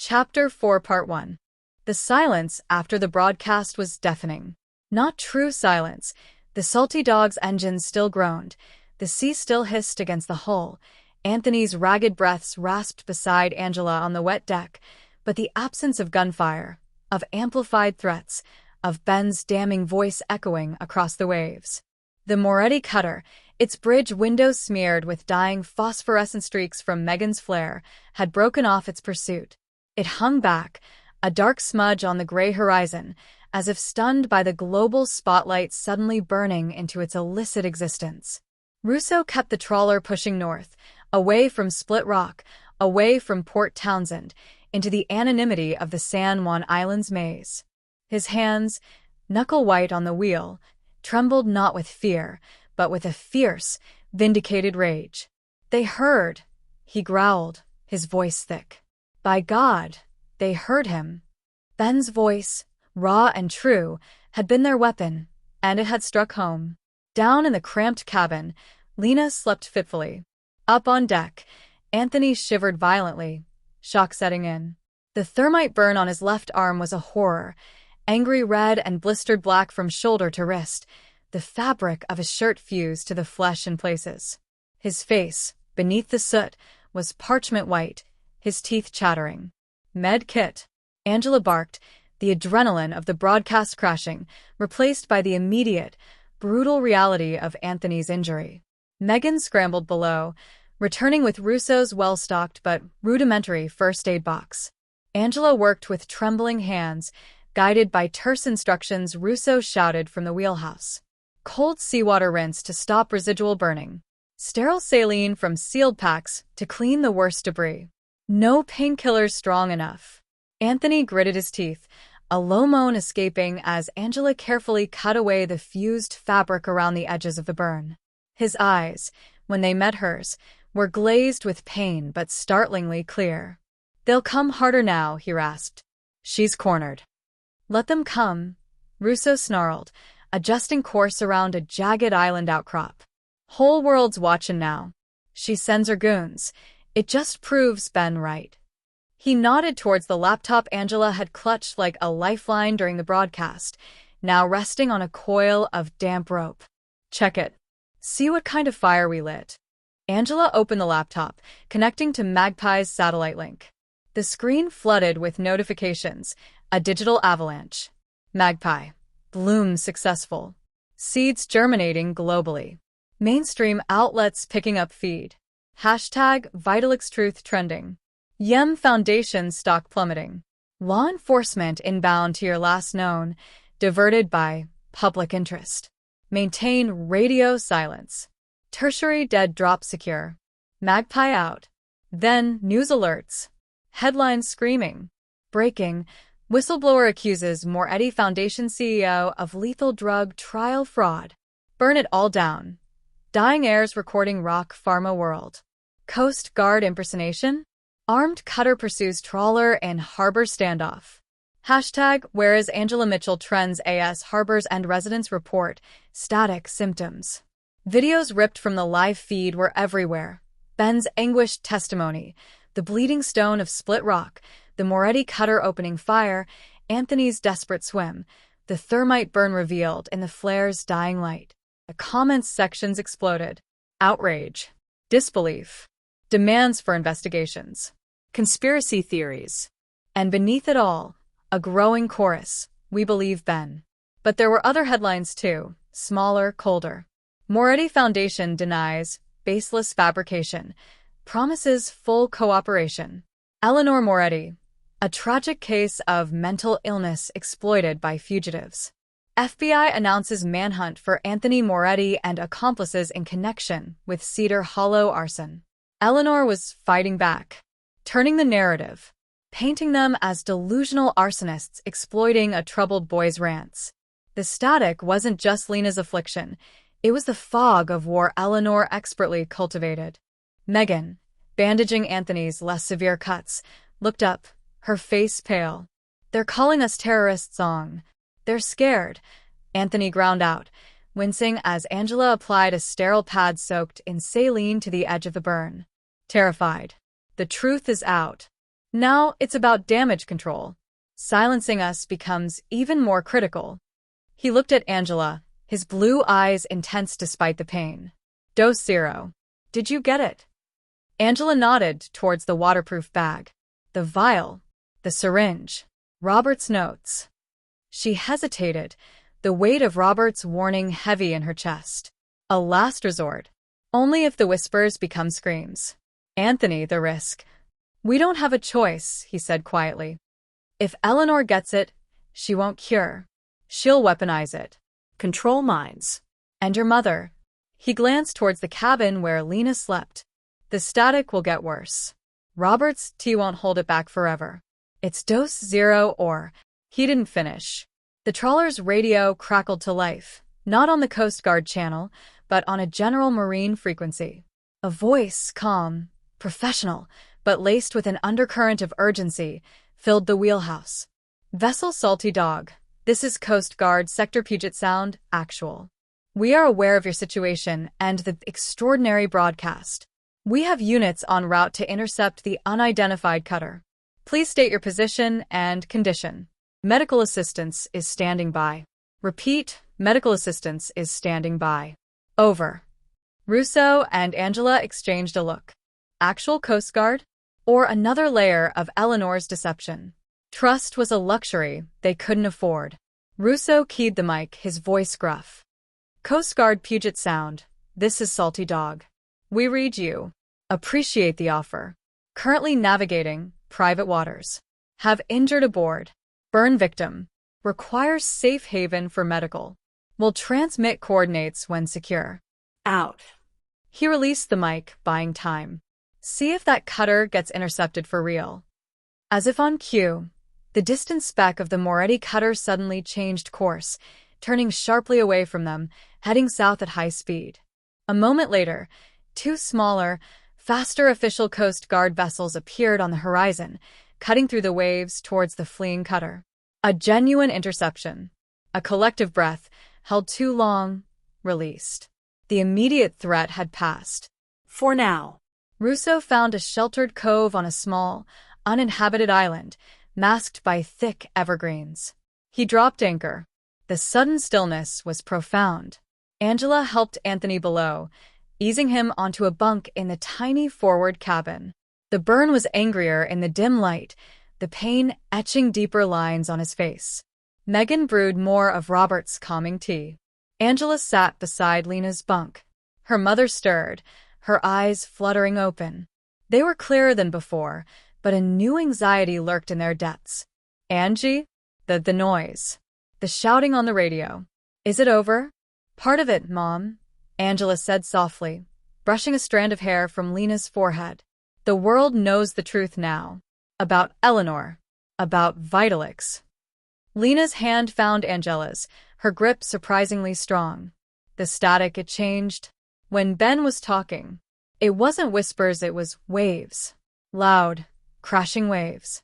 Chapter 4 Part 1. The silence after the broadcast was deafening. Not true silence. The salty dog's engines still groaned. The sea still hissed against the hull. Anthony's ragged breaths rasped beside Angela on the wet deck. But the absence of gunfire, of amplified threats, of Ben's damning voice echoing across the waves. The Moretti cutter, its bridge windows smeared with dying phosphorescent streaks from Megan's flare, had broken off its pursuit. It hung back, a dark smudge on the gray horizon, as if stunned by the global spotlight suddenly burning into its illicit existence. Russo kept the trawler pushing north, away from Split Rock, away from Port Townsend, into the anonymity of the San Juan Islands maze. His hands, knuckle-white on the wheel, trembled not with fear, but with a fierce, vindicated rage. They heard, he growled, his voice thick. By God, they heard him. Ben's voice, raw and true, had been their weapon, and it had struck home. Down in the cramped cabin, Lena slept fitfully. Up on deck, Anthony shivered violently, shock setting in. The thermite burn on his left arm was a horror, angry red and blistered black from shoulder to wrist. The fabric of his shirt fused to the flesh in places. His face, beneath the soot, was parchment white, his teeth chattering. Med kit. Angela barked, the adrenaline of the broadcast crashing, replaced by the immediate, brutal reality of Anthony's injury. Megan scrambled below, returning with Russo's well-stocked but rudimentary first aid box. Angela worked with trembling hands, guided by terse instructions Russo shouted from the wheelhouse. Cold seawater rinse to stop residual burning. Sterile saline from sealed packs to clean the worst debris. No painkillers strong enough. Anthony gritted his teeth, a low moan escaping as Angela carefully cut away the fused fabric around the edges of the burn. His eyes, when they met hers, were glazed with pain but startlingly clear. They'll come harder now, he rasped. She's cornered. Let them come, Russo snarled, adjusting course around a jagged island outcrop. Whole world's watchin' now. She sends her goons. It just proves Ben right. He nodded towards the laptop Angela had clutched like a lifeline during the broadcast, now resting on a coil of damp rope. Check it. See what kind of fire we lit. Angela opened the laptop, connecting to Magpie's satellite link. The screen flooded with notifications, a digital avalanche. Magpie. Bloom successful. Seeds germinating globally. Mainstream outlets picking up feed. Hashtag VitalXTruth trending. Yem Foundation stock plummeting. Law enforcement inbound to your last known, diverted by public interest. Maintain radio silence. Tertiary dead drop secure. Magpie out. Then news alerts. Headlines screaming. Breaking. Whistleblower accuses Moretti Foundation CEO of lethal drug trial fraud. Burn it all down. Dying heirs recording rock pharma world. Coast Guard impersonation? Armed cutter pursues trawler in harbor standoff. Hashtag whereas Angela Mitchell trends AS harbors and residents report static symptoms. Videos ripped from the live feed were everywhere. Ben's anguished testimony, the bleeding stone of Split Rock, the Moretti cutter opening fire, Anthony's desperate swim, the thermite burn revealed in the flare's dying light. The comments sections exploded. Outrage. Disbelief. Demands for investigations. Conspiracy theories. And beneath it all, a growing chorus, we believe Ben. But there were other headlines too, smaller, colder. Moretti Foundation denies baseless fabrication, promises full cooperation. Eleanor Moretti, a tragic case of mental illness exploited by fugitives. FBI announces manhunt for Anthony Moretti and accomplices in connection with Cedar Hollow arson. Eleanor was fighting back, turning the narrative, painting them as delusional arsonists exploiting a troubled boy's rants. The static wasn't just Lena's affliction, it was the fog of war Eleanor expertly cultivated. Megan, bandaging Anthony's less severe cuts, looked up, her face pale. They're calling us terrorists, Song. They're scared, Anthony ground out, wincing as Angela applied a sterile pad soaked in saline to the edge of the burn. Terrified. The truth is out. Now it's about damage control. Silencing us becomes even more critical. He looked at Angela, his blue eyes intense despite the pain. Dose 0. Did you get it? Angela nodded towards the waterproof bag. The vial. The syringe. Robert's notes. She hesitated, the weight of Robert's warning heavy in her chest. A last resort. Only if the whispers become screams. Anthony, the risk. We don't have a choice, he said quietly. If Eleanor gets it, she won't cure. She'll weaponize it. Control minds. And your mother. He glanced towards the cabin where Lena slept. The static will get worse. Robert's tea won't hold it back forever. It's dose 0 or... He didn't finish. The trawler's radio crackled to life, not on the Coast Guard channel, but on a general marine frequency. A voice, calm, professional, but laced with an undercurrent of urgency, filled the wheelhouse. Vessel Salty Dog, this is Coast Guard Sector Puget Sound, actual. We are aware of your situation and the extraordinary broadcast. We have units en route to intercept the unidentified cutter. Please state your position and condition. Medical assistance is standing by. Repeat, medical assistance is standing by. Over. Russo and Angela exchanged a look. Actual Coast Guard? Or another layer of Eleanor's deception? Trust was a luxury they couldn't afford. Russo keyed the mic, his voice gruff. Coast Guard Puget Sound, this is Salty Dog. We read you. Appreciate the offer. Currently navigating private waters. Have injured aboard. Burn victim. Requires safe haven for medical. Will transmit coordinates when secure. Out. He released the mic, buying time. See if that cutter gets intercepted for real. As if on cue, the distant speck of the Moretti cutter suddenly changed course, turning sharply away from them, heading south at high speed. A moment later, two smaller, faster official Coast Guard vessels appeared on the horizon, cutting through the waves towards the fleeing cutter. A genuine interception. A collective breath, held too long, released. The immediate threat had passed. For now. Russo found a sheltered cove on a small, uninhabited island, masked by thick evergreens. He dropped anchor. The sudden stillness was profound. Angela helped Anthony below, easing him onto a bunk in the tiny forward cabin. The burn was angrier in the dim light, the pain etching deeper lines on his face. Megan brewed more of Robert's calming tea. Angela sat beside Lena's bunk. Her mother stirred, her eyes fluttering open. They were clearer than before, but a new anxiety lurked in their depths. Angie? The noise. The shouting on the radio. Is it over? Part of it, Mom, Angela said softly, brushing a strand of hair from Lena's forehead. The world knows the truth now. About Eleanor. About Vitalix. Lena's hand found Angela's, her grip surprisingly strong. The static, it changed. When Ben was talking, it wasn't whispers, it was waves. Loud, crashing waves.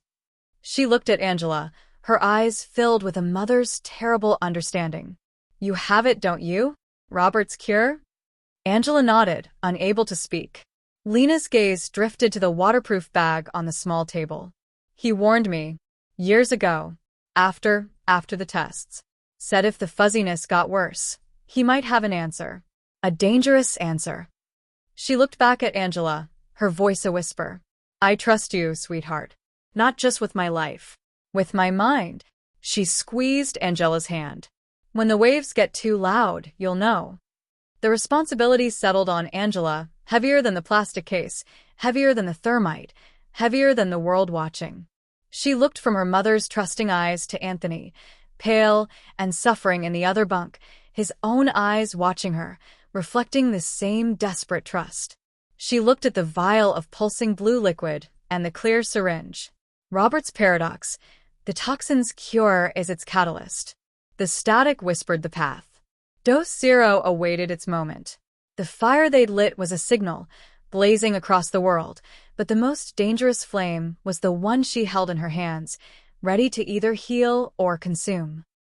She looked at Angela, her eyes filled with a mother's terrible understanding. You have it, don't you? Robert's cure? Angela nodded, unable to speak. Lena's gaze drifted to the waterproof bag on the small table. He warned me, years ago, after the tests. Said if the fuzziness got worse, he might have an answer. A dangerous answer. She looked back at Angela, her voice a whisper. I trust you, sweetheart. Not just with my life. With my mind. She squeezed Angela's hand. When the waves get too loud, you'll know. The responsibility settled on Angela, heavier than the plastic case, heavier than the thermite, heavier than the world watching. She looked from her mother's trusting eyes to Anthony, pale and suffering in the other bunk, his own eyes watching her, reflecting the same desperate trust. She looked at the vial of pulsing blue liquid and the clear syringe. Robert's paradox. The toxin's cure is its catalyst. The static whispered the path. Dose 0 awaited its moment. The fire they'd lit was a signal, blazing across the world, but the most dangerous flame was the one she held in her hands, ready to either heal or consume.